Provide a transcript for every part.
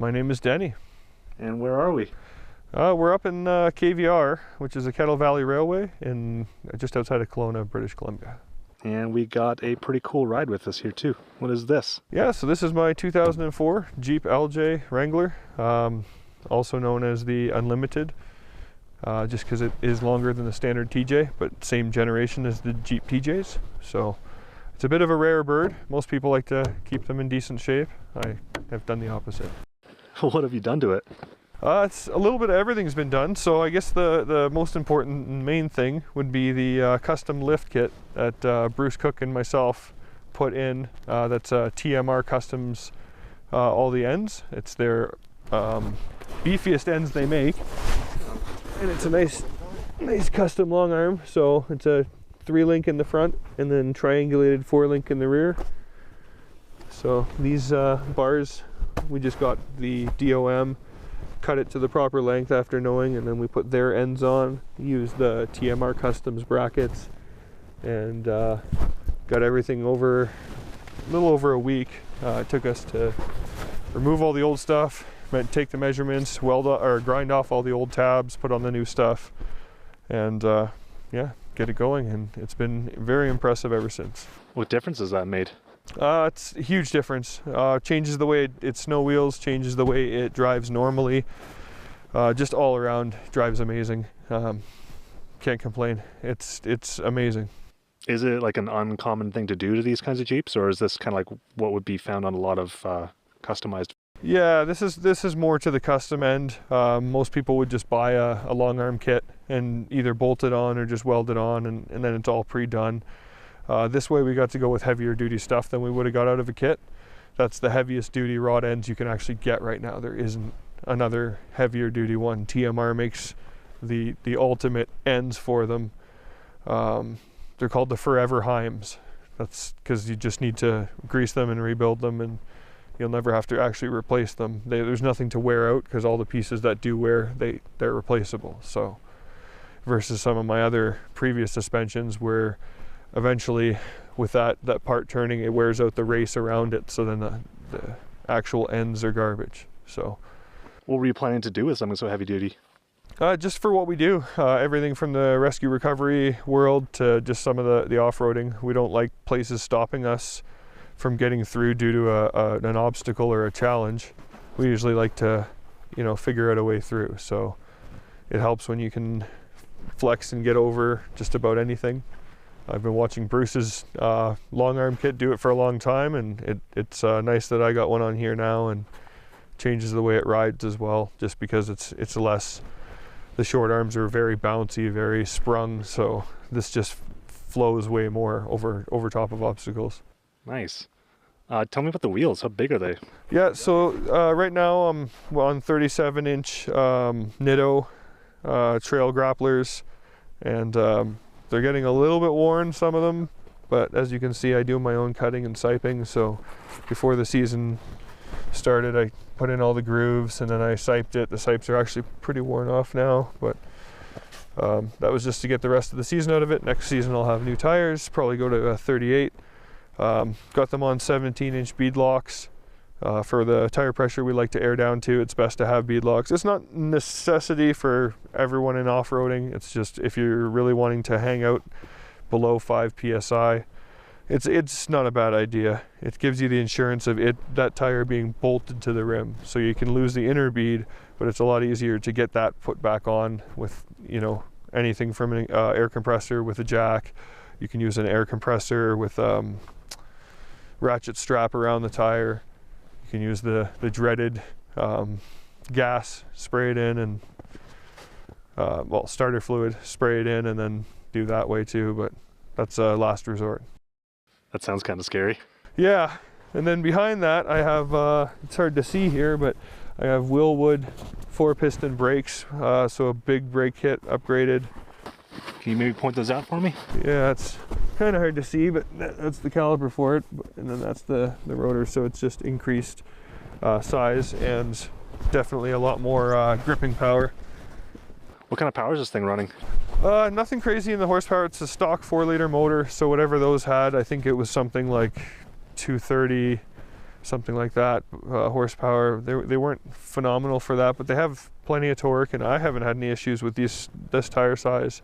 My name is Denny. And where are we? We're up in KVR, which is a Kettle Valley Railway in just outside of Kelowna, British Columbia. And we got a pretty cool ride with us here too. What is this? Yeah, so this is my 2004 Jeep LJ Wrangler, also known as the Unlimited, just because it is longer than the standard TJ, but same generation as the Jeep TJs. So it's a bit of a rare bird. Most people like to keep them in decent shape. I have done the opposite. What have you done to it? It's a little bit of everything's been done. So I guess the most important and main thing would be the custom lift kit that Bruce Cook and myself put in. That's TMR Customs, all the ends. It's their beefiest ends they make. And it's a nice custom long arm. So it's a 3-link in the front and then triangulated 4-link in the rear. So these bars, we just got the DOM, cut it to the proper length after knowing, and then we put their ends on, used the TMR Customs brackets, and got everything over a little over a week. It took us to remove all the old stuff, take the measurements, weld or grind off all the old tabs, put on the new stuff, and yeah, get it going. And it's been very impressive ever since. What difference has that made? It's a huge difference. Changes the way it snow wheels, changes the way it drives normally. Just all around drives amazing. Can't complain. It's amazing. Is it like an uncommon thing to do to these kinds of Jeeps, or is this kind of like what would be found on a lot of customized? Yeah, this is more to the custom end. Most people would just buy a long arm kit and either bolt it on or just weld it on, and then it's all pre-done. This way we got to go with heavier duty stuff than we would have got out of a kit. That's the heaviest duty rod ends you can actually get right now. There isn't another heavier duty one. TMR makes the ultimate ends for them. They're called the Forever Heims. That's because you just need to grease them and rebuild them, and you'll never have to actually replace them. There's nothing to wear out because all the pieces that do wear, they're replaceable. So versus some of my other previous suspensions where eventually with that part turning, it wears out the race around it, so then the actual ends are garbage. So what were you planning to do with something so heavy duty? Just for what we do, everything from the rescue recovery world to just some of the off-roading. We don't like places stopping us from getting through due to an obstacle or a challenge. We usually like to, figure out a way through. So it helps when you can flex and get over just about anything. I've been watching Bruce's long arm kit do it for a long time, and it's nice that I got one on here now, and changes the way it rides as well, just because it's less. The short arms are very bouncy, very sprung, so this just flows way more over top of obstacles. Nice. Tell me about the wheels. How big are they? Yeah, so right now I'm on 37-inch Nitto trail grapplers, and they're getting a little bit worn, some of them, but as you can see, I do my own cutting and siping. So before the season started, I put in all the grooves and then I siped it. The sipes are actually pretty worn off now, but that was just to get the rest of the season out of it. Next season I'll have new tires, probably go to a 38. Got them on 17-inch bead locks. For the tire pressure we like to air down to, it's best to have bead locks. It's not necessity for everyone in off-roading. It's just if you're really wanting to hang out below 5 psi, it's not a bad idea. It gives you the insurance of that tire being bolted to the rim, so you can lose the inner bead, but it's a lot easier to get that put back on with anything from an air compressor with a jack. You can use an air compressor with ratchet strap around the tire. You can use the dreaded gas, spray it in, and starter fluid, spray it in, and then do that way too, but that's a last resort. That sounds kind of scary. Yeah, and then behind that I have, it's hard to see here, but I have Willwood 4-piston brakes, so a big brake kit upgraded. Can you maybe point those out for me? Yeah, it's kind of hard to see, but that's the caliper for it, and then that's the rotor, so it's just increased size and definitely a lot more gripping power. What kind of power is this thing running? Nothing crazy in the horsepower. It's a stock 4-liter motor, so whatever those had, I think it was something like 230 something like that, horsepower. They weren't phenomenal for that, but they have plenty of torque, and I haven't had any issues with this tire size.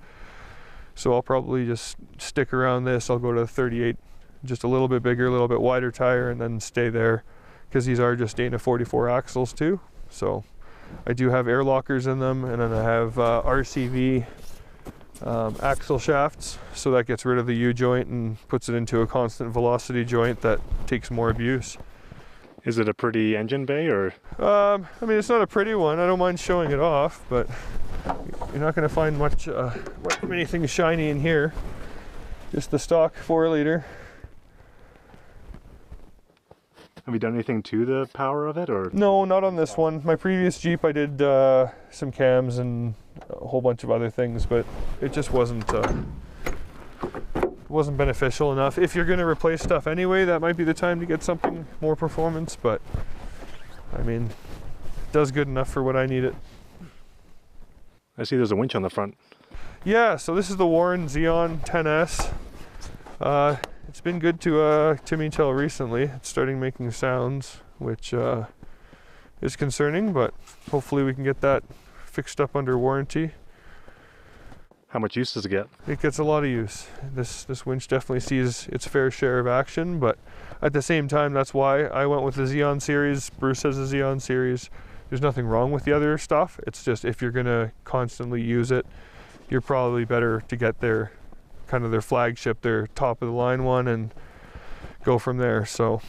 So I'll probably just stick around this. I'll go to 38, just a little bit bigger, a little bit wider tire, and then stay there, because these are just Dana 44 axles too. So I do have air lockers in them, and then I have RCV axle shafts, so that gets rid of the U-joint and puts it into a constant velocity joint that takes more abuse. Is it a pretty engine bay, or? I mean, it's not a pretty one. I don't mind showing it off, but you're not going to find many things shiny in here. Just the stock 4-liter. Have you done anything to the power of it, or? No, not on this one. My previous Jeep, I did some cams and a whole bunch of other things, but it just wasn't beneficial enough. If you're going to replace stuff anyway, that might be the time to get something more performance, but I mean, it does good enough for what I need it. I see there's a winch on the front. Yeah, so this is the Warren Xeon 10S. It's been good to me till recently. It's starting making sounds, which is concerning, but hopefully we can get that fixed up under warranty. How much use does it get? It gets a lot of use. This winch definitely sees its fair share of action, but at the same time, that's why I went with the Xeon series. Bruce has a Xeon series. There's nothing wrong with the other stuff. It's just if you're gonna constantly use it, you're probably better to get their flagship, their top of the line one, and go from there. So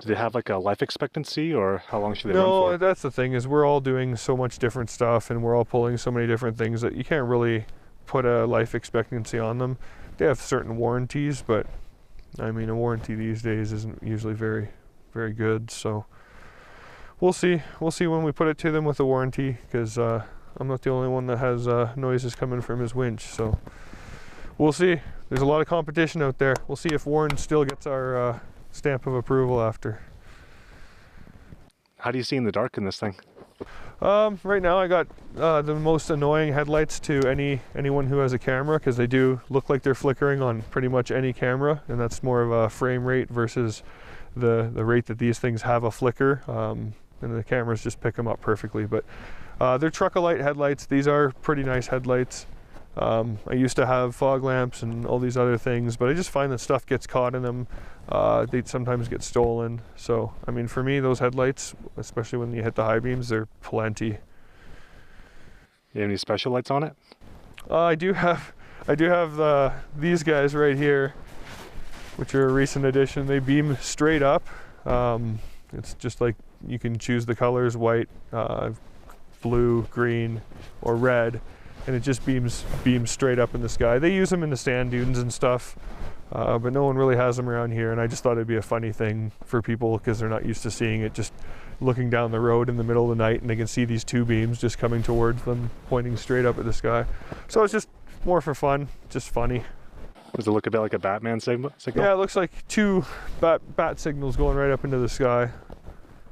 do they have like a life expectancy, or how long should they run for? No, that's the thing, is we're all doing so much different stuff and we're all pulling so many different things that you can't really put a life expectancy on them. They have certain warranties, but I mean, a warranty these days isn't usually very, very good. So we'll see when we put it to them with a warranty, because I'm not the only one that has noises coming from his winch. So we'll see. There's a lot of competition out there. We'll see if Warren still gets our stamp of approval after. How do you see in the dark in this thing? Right now I got the most annoying headlights to anyone who has a camera, because they do look like they're flickering on pretty much any camera, and that's more of a frame rate versus the rate that these things have a flicker, and the cameras just pick them up perfectly. But they're Truck-A-Lite headlights. These are pretty nice headlights. I used to have fog lamps and all these other things, but I just find that stuff gets caught in them. They sometimes get stolen. So, I mean, for me, those headlights, especially when you hit the high beams, they're plenty. You have any special lights on it? I do have these guys right here, which are a recent addition. They beam straight up. It's just like you can choose the colors: white, blue, green, or red. And it just beams straight up in the sky. They use them in the sand dunes and stuff, but no one really has them around here, and I just thought it'd be a funny thing for people, because they're not used to seeing it, just looking down the road in the middle of the night, and they can see these two beams just coming towards them, pointing straight up at the sky. So it's just more for fun, just funny. Does it look a bit like a Batman signal? Yeah, it looks like two bat signals going right up into the sky.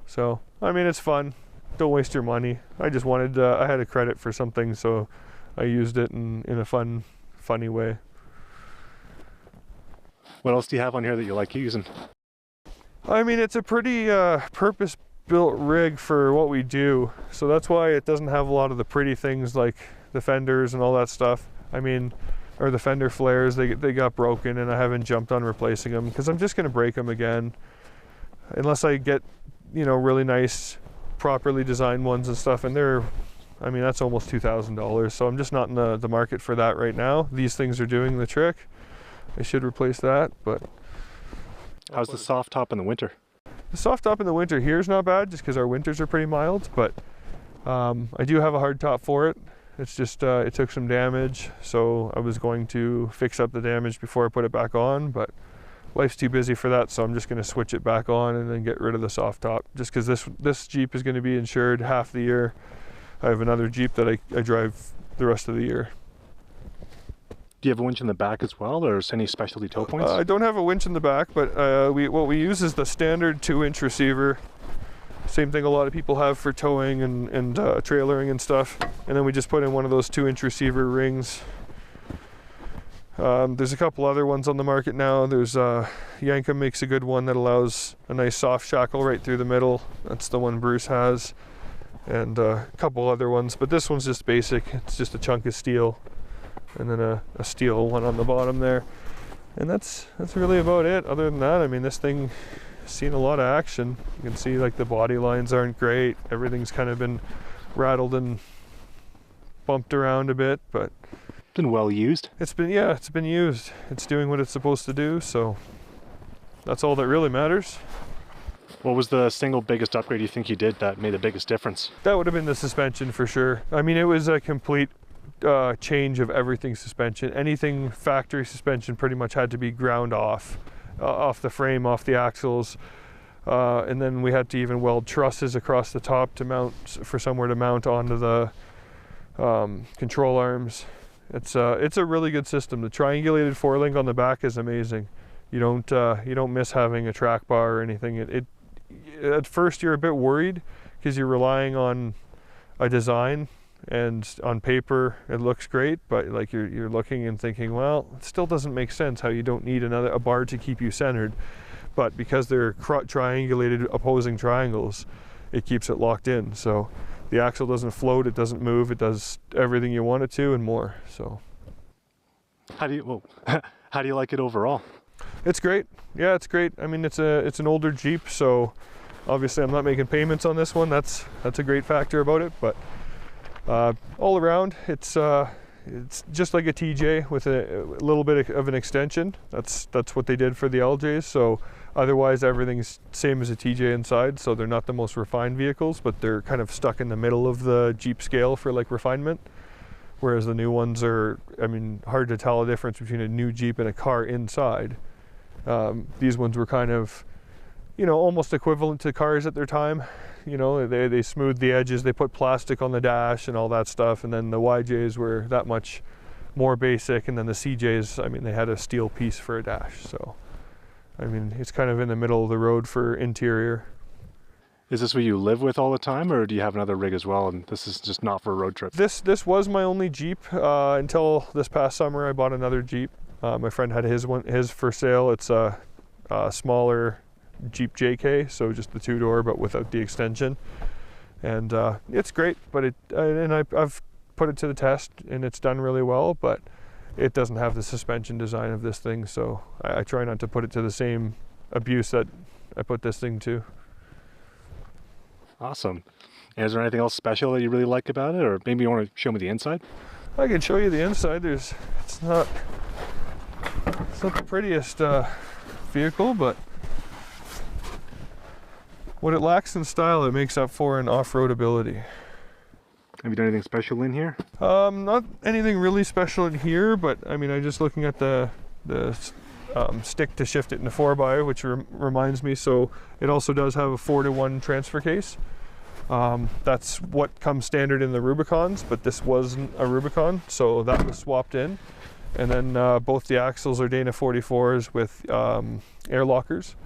So, I mean, it's fun. Don't waste your money. I just wanted, I had a credit for something, so I used it in a funny way. What else do you have on here that you like using? I mean, it's a pretty purpose-built rig for what we do, so that's why it doesn't have a lot of the pretty things like the fenders and all that stuff. I mean, or the fender flares, they got broken, and I haven't jumped on replacing them, because I'm just going to break them again unless I get, really nice, properly designed ones and stuff, and I mean, that's almost $2,000, so I'm just not in the market for that right now. These things are doing the trick. I should replace that, but... How's the soft top in the winter? The soft top in the winter here is not bad, just because our winters are pretty mild, but I do have a hard top for it. It's just, it took some damage, so I was going to fix up the damage before I put it back on, but life's too busy for that, so I'm just going to switch it back on and then get rid of the soft top, just because this Jeep is going to be insured half the year. I have another Jeep that I drive the rest of the year. Do you have a winch in the back as well, or any specialty tow points? I don't have a winch in the back, but what we use is the standard 2-inch receiver. Same thing a lot of people have for towing and trailering and stuff. And then we just put in one of those 2-inch receiver rings. There's a couple other ones on the market now. There's Yanka makes a good one that allows a nice soft shackle right through the middle. That's the one Bruce has, and a couple other ones, but this one's just basic. It's just a chunk of steel and then a steel one on the bottom there, and that's really about it. Other than that, I mean, this thing has seen a lot of action. You can see like the body lines aren't great. Everything's kind of been rattled and bumped around a bit, but Been well used. it's been used. It's doing what it's supposed to do, so that's all that really matters. What was the single biggest upgrade you think you did that made the biggest difference? That would have been the suspension for sure. I mean, it was a complete change of everything suspension. Anything factory suspension pretty much had to be ground off the frame, off the axles. And then we had to even weld trusses across the top to mount, for somewhere to mount onto the control arms. It's a really good system. The triangulated four-link on the back is amazing. You don't miss having a track bar or anything. It at first you're a bit worried because you're relying on a design, and on paper it looks great, but like you're looking and thinking, well, it still doesn't make sense how you don't need a bar to keep you centered. But because they're triangulated opposing triangles, it keeps it locked in. So the axle doesn't float, it doesn't move, it does everything you want it to and more. So How do you like it overall? it's great. Yeah, it's great. I mean, it's an older Jeep, so obviously I'm not making payments on this one. That's a great factor about it. But all around, it's just like a TJ with a little bit of an extension. That's what they did for the LJs. So otherwise, everything's same as a TJ inside. So they're not the most refined vehicles, but they're kind of stuck in the middle of the Jeep scale for like refinement. Whereas the new ones are, I mean, hard to tell a difference between a new Jeep and a car inside. These ones were kind of, almost equivalent to cars at their time. They smoothed the edges, they put plastic on the dash and all that stuff, and then the YJs were that much more basic, and then the CJs, I mean, they had a steel piece for a dash. So, I mean, it's kind of in the middle of the road for interior. Is this what you live with all the time, or do you have another rig as well, and this is just not for a road trip? This was my only Jeep until this past summer. I bought another Jeep. My friend had his for sale. It's a smaller Jeep JK, so just the two-door but without the extension, and it's great. But I've put it to the test and it's done really well, but it doesn't have the suspension design of this thing, so I try not to put it to the same abuse that I put this thing to. Awesome. And is there anything else special that you really like about it, or maybe you want to show me the inside? I can show you the inside. It's not the prettiest vehicle, but what it lacks in style, it makes up for in off-road ability. Have you done anything special in here? Not anything really special in here, but I mean, I'm just looking at the stick to shift it into 4x, which reminds me, so it also does have a 4-to-1 transfer case. That's what comes standard in the Rubicons, but this wasn't a Rubicon, so that was swapped in. And then both the axles are Dana 44s with air lockers.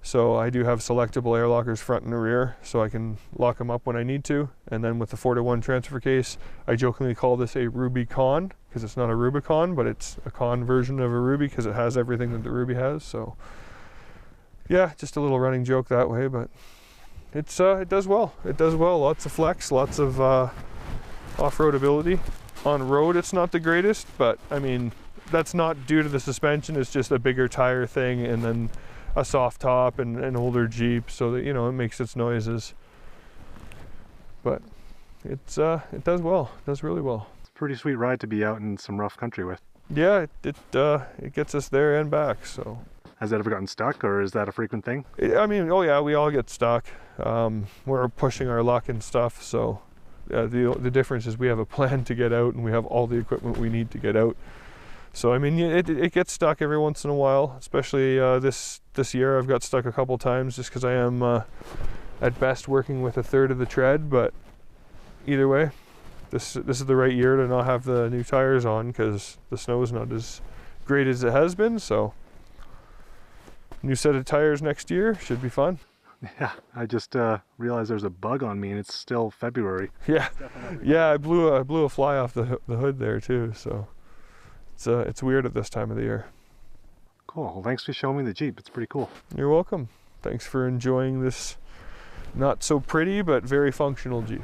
So I do have selectable air lockers front and rear, so I can lock them up when I need to. And then with the 4-to-1 transfer case, I jokingly call this a Rubicon, because it's not a Rubicon, but it's a con version of a Ruby because it has everything that the Ruby has. So yeah, just a little running joke that way, but it does well. It does well. Lots of flex, lots of off-road ability. On road, it's not the greatest, but I mean, that's not due to the suspension. It's just a bigger tire thing, and then a soft top and an older Jeep, so that it makes its noises. But it does well. It does really well. It's a pretty sweet ride to be out in some rough country with. Yeah, it gets us there and back. So has that ever gotten stuck, or is that a frequent thing? I mean, oh yeah, we all get stuck. We're pushing our luck and stuff. So the difference is we have a plan to get out, and we have all the equipment we need to get out. So I mean, it gets stuck every once in a while, especially this year. I've got stuck a couple times just because I am at best working with a third of the tread. But either way, this is the right year to not have the new tires on because the snow is not as great as it has been. So new set of tires next year should be fun. Yeah, I just realized there's a bug on me, and it's still February. Yeah, yeah, I blew a fly off the hood there too. So it's weird at this time of the year. Cool. Well, thanks for showing me the Jeep. It's pretty cool. You're welcome. Thanks for enjoying this not so pretty but very functional Jeep.